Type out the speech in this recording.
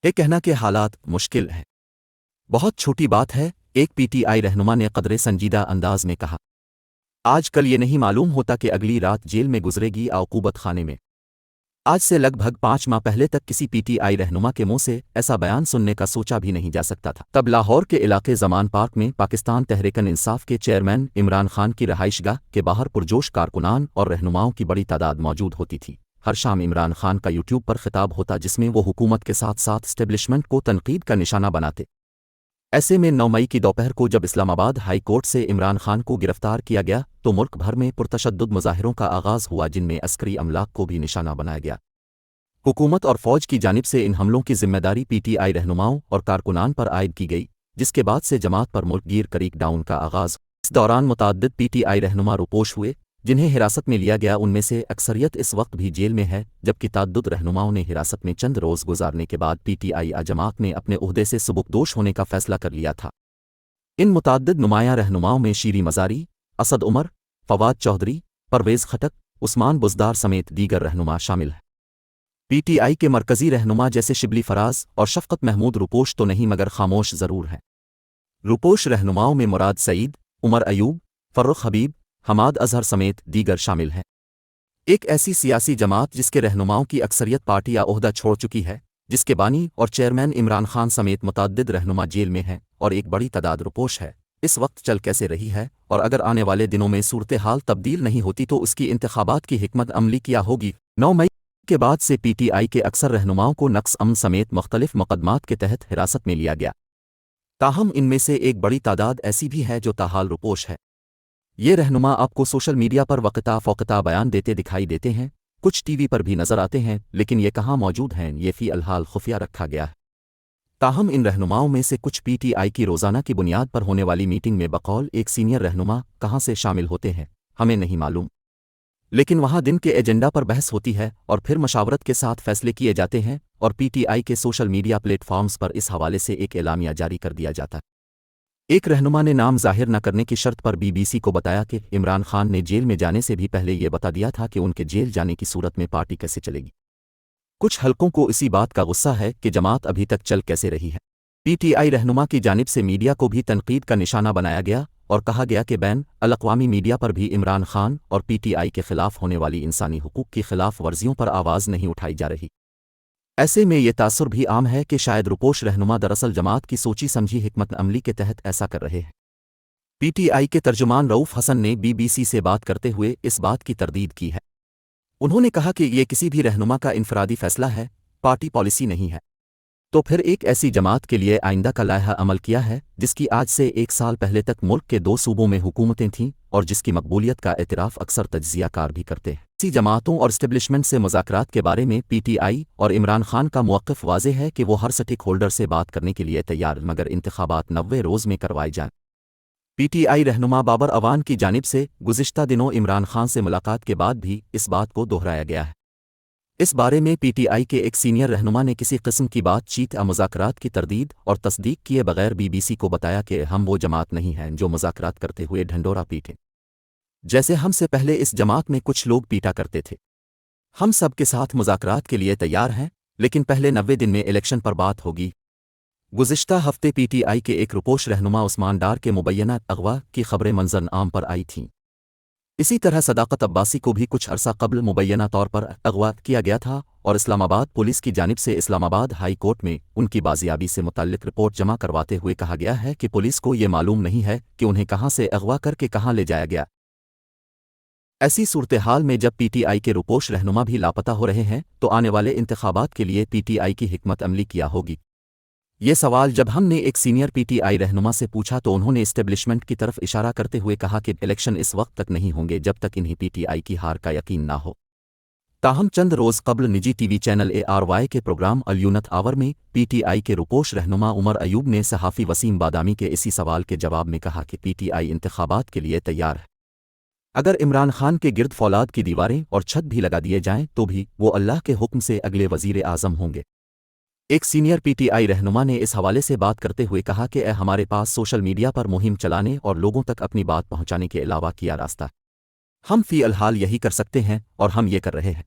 ہے کہنا کہ حالات مشکل ہیں۔ بہت چھوٹی بات ہے، ایک پی ٹی آئی رہنما نے قدرے سنجیدہ انداز میں کہا۔ آج کل یہ نہیں معلوم ہوتا کہ اگلی رات جیل میں گزرے گی یا عقوبت خانے میں۔ آج سے لگ بھگ 5 ماہ پہلے تک کسی پی ٹی آئی رہنما کے منہ سے ایسا بیان سننے کا سوچا بھی نہیں جا سکتا تھا۔ تب لاہور کے علاقے زمان پارک میں پاکستان تحریک انصاف کے چیئرمین عمران خان کی رہائش گاہ کے باہر پرجوش کارکنان اور رہنماؤں کی بڑی تعداد موجود ہوتی تھی۔ ہر شام عمران خان کا یوٹیوب پر خطاب ہوتا جس میں وہ حکومت کے ساتھ ساتھ اسٹیبلشمنٹ کو تنقید کا نشانہ بناتے۔ ایسے میں 9 مئی کی دوپہر کو جب اسلام آباد ہائی کورٹ سے عمران خان کو گرفتار کیا گیا تو ملک بھر میں پرتشدد مظاہروں کا آغاز ہوا جن میں عسکری املاک کو بھی نشانہ بنایا گیا۔ حکومت اور فوج کی جانب سے ان حملوں کی ذمہ داری پی ٹی آئی رہنماؤں اور کارکنان پر عائد کی گئی، جس کے بعد سے جماعت پر ملک گیر کریک ڈاؤن کا آغاز۔ اس دوران متعدد پی ٹی آئی رہنما روپوش ہوئے، جنہیں حراست میں لیا گیا ان میں سے اکثریت اس وقت بھی جیل میں ہے، جبکہ تعدد رہنماؤں نے حراست میں چند روز گزارنے کے بعد پی ٹی آئی جماعت نے اپنے عہدے سے سبکدوش ہونے کا فیصلہ کر لیا تھا۔ ان متعدد نمایاں رہنماؤں میں شیری مزاری، اسد عمر، فواد چودھری، پرویز خٹک، عثمان بزدار سمیت دیگر رہنما شامل ہیں۔ پی ٹی آئی کے مرکزی رہنما جیسے شبلی فراز اور شفقت محمود روپوش تو نہیں مگر خاموش ضرور ہیں۔ روپوش رہنماؤں میں مراد سعید، عمر ایوب، فرخ حبیب، حماد اظہر سمیت دیگر شامل ہیں۔ ایک ایسی سیاسی جماعت جس کے رہنماؤں کی اکثریت پارٹی یا عہدہ چھوڑ چکی ہے، جس کے بانی اور چیئرمین عمران خان سمیت متعدد رہنما جیل میں ہیں اور ایک بڑی تعداد روپوش ہے، اس وقت چل کیسے رہی ہے؟ اور اگر آنے والے دنوں میں صورتحال تبدیل نہیں ہوتی تو اس کی انتخابات کی حکمت عملی کیا ہوگی؟ 9 مئی کے بعد سے پی ٹی آئی کے اکثر رہنماؤں کو نقص امن سمیت مختلف مقدمات کے تحت حراست میں لیا گیا، تاہم ان میں سے ایک بڑی تعداد ایسی بھی ہے جو تاحال روپوش ہے۔ یہ رہنما آپ کو سوشل میڈیا پر وقتا فوقتا بیان دیتے دکھائی دیتے ہیں، کچھ ٹی وی پر بھی نظر آتے ہیں، لیکن یہ کہاں موجود ہیں یہ فی الحال خفیہ رکھا گیا ہے۔ تاہم ان رہنماؤں میں سے کچھ پی ٹی آئی کی روزانہ کی بنیاد پر ہونے والی میٹنگ میں بقول ایک سینئر رہنما کہاں سے شامل ہوتے ہیں ہمیں نہیں معلوم، لیکن وہاں دن کے ایجنڈا پر بحث ہوتی ہے اور پھر مشاورت کے ساتھ فیصلے کیے جاتے ہیں، اور پی ٹی آئی کے سوشل میڈیا پلیٹ فارمز پر اس حوالے سے ایک اعلامیہ جاری کر دیا جاتا ہے۔ ایک رہنما نے نام ظاہر نہ کرنے کی شرط پر بی بی سی کو بتایا کہ عمران خان نے جیل میں جانے سے بھی پہلے یہ بتا دیا تھا کہ ان کے جیل جانے کی صورت میں پارٹی کیسے چلے گی۔ کچھ حلقوں کو اسی بات کا غصہ ہے کہ جماعت ابھی تک چل کیسے رہی ہے۔ پی ٹی آئی رہنما کی جانب سے میڈیا کو بھی تنقید کا نشانہ بنایا گیا اور کہا گیا کہ بین الاقوامی میڈیا پر بھی عمران خان اور پی ٹی آئی کے خلاف ہونے والی انسانی حقوق کی خلاف ورزیوں پر آواز نہیں اٹھائی جا رہی۔ ایسے میں یہ تاثر بھی عام ہے کہ شاید روپوش رہنما دراصل جماعت کی سوچی سمجھی حکمت عملی کے تحت ایسا کر رہے ہیں۔ پی ٹی آئی کے ترجمان رؤف حسن نے بی بی سی سے بات کرتے ہوئے اس بات کی تردید کی ہے۔ انہوں نے کہا کہ یہ کسی بھی رہنما کا انفرادی فیصلہ ہے، پارٹی پالیسی نہیں ہے۔ تو پھر ایک ایسی جماعت کے لیے آئندہ کا لائحہ عمل کیا ہے جس کی آج سے 1 سال پہلے تک ملک کے 2 صوبوں میں حکومتیں تھیں اور جس کی مقبولیت کا اعتراف اکثر تجزیہ کار بھی کرتے ہیں۔ ایسی جماعتوں اور اسٹیبلشمنٹ سے مذاکرات کے بارے میں پی ٹی آئی اور عمران خان کا موقف واضح ہے کہ وہ ہر سٹیک ہولڈر سے بات کرنے کے لیے تیار مگر انتخابات 90 روز میں کروائے جائیں۔ پی ٹی آئی رہنما بابر اوان کی جانب سے گزشتہ دنوں عمران خان سے ملاقات کے بعد بھی اس بات کو دہرایا گیا ہے۔ اس بارے میں پی ٹی آئی کے ایک سینئر رہنما نے کسی قسم کی بات چیت یا مذاکرات کی تردید اور تصدیق کیے بغیر بی بی سی کو بتایا کہ ہم وہ جماعت نہیں ہیں جو مذاکرات کرتے ہوئے ڈھنڈورا پیٹیں، جیسے ہم سے پہلے اس جماعت میں کچھ لوگ پیٹا کرتے تھے۔ ہم سب کے ساتھ مذاکرات کے لیے تیار ہیں، لیکن پہلے 90 دن میں الیکشن پر بات ہوگی۔ گزشتہ ہفتے پی ٹی آئی کے ایک روپوش رہنما عثمان ڈار کے مبینہ اغوا کی خبریں منظر عام پر آئی تھیں۔ اسی طرح صداقت عباسی کو بھی کچھ عرصہ قبل مبینہ طور پر اغوا کیا گیا تھا اور اسلام آباد پولیس کی جانب سے اسلام آباد ہائی کورٹ میں ان کی بازیابی سے متعلق رپورٹ جمع کرواتے ہوئے کہا گیا ہے کہ پولیس کو یہ معلوم نہیں ہے کہ انہیں کہاں سے اغوا کر کے کہاں لے جایا گیا۔ ایسی صورتحال میں جب پی ٹی آئی کے روپوش رہنما بھی لاپتہ ہو رہے ہیں تو آنے والے انتخابات کے لیے پی ٹی آئی کی حکمت عملی کیا ہوگی؟ یہ سوال جب ہم نے ایک سینئر پی ٹی آئی رہنما سے پوچھا تو انہوں نے اسٹیبلشمنٹ کی طرف اشارہ کرتے ہوئے کہا کہ الیکشن اس وقت تک نہیں ہوں گے جب تک انہیں پی ٹی آئی کی ہار کا یقین نہ ہو۔ تاہم چند روز قبل نجی ٹی وی چینل ARY کے پروگرام الیونت آور میں پی ٹی آئی کے روپوش رہنما عمر ایوب نے صحافی وسیم بادامی کے اسی سوال کے جواب میں کہا کہ پی ٹی آئی انتخابات کے لیے تیار ہے۔ اگر عمران خان کے گرد فولاد کی دیواریں اور چھت بھی لگا دیے جائیں تو بھی وہ اللہ کے حکم سے اگلے وزیر اعظم ہوں گے۔ ایک سینئر پی ٹی آئی رہنما نے اس حوالے سے بات کرتے ہوئے کہا کہ ہمارے پاس سوشل میڈیا پر مہم چلانے اور لوگوں تک اپنی بات پہنچانے کے علاوہ کیا راستہ؟ ہم فی الحال یہی کر سکتے ہیں اور ہم یہ کر رہے ہیں۔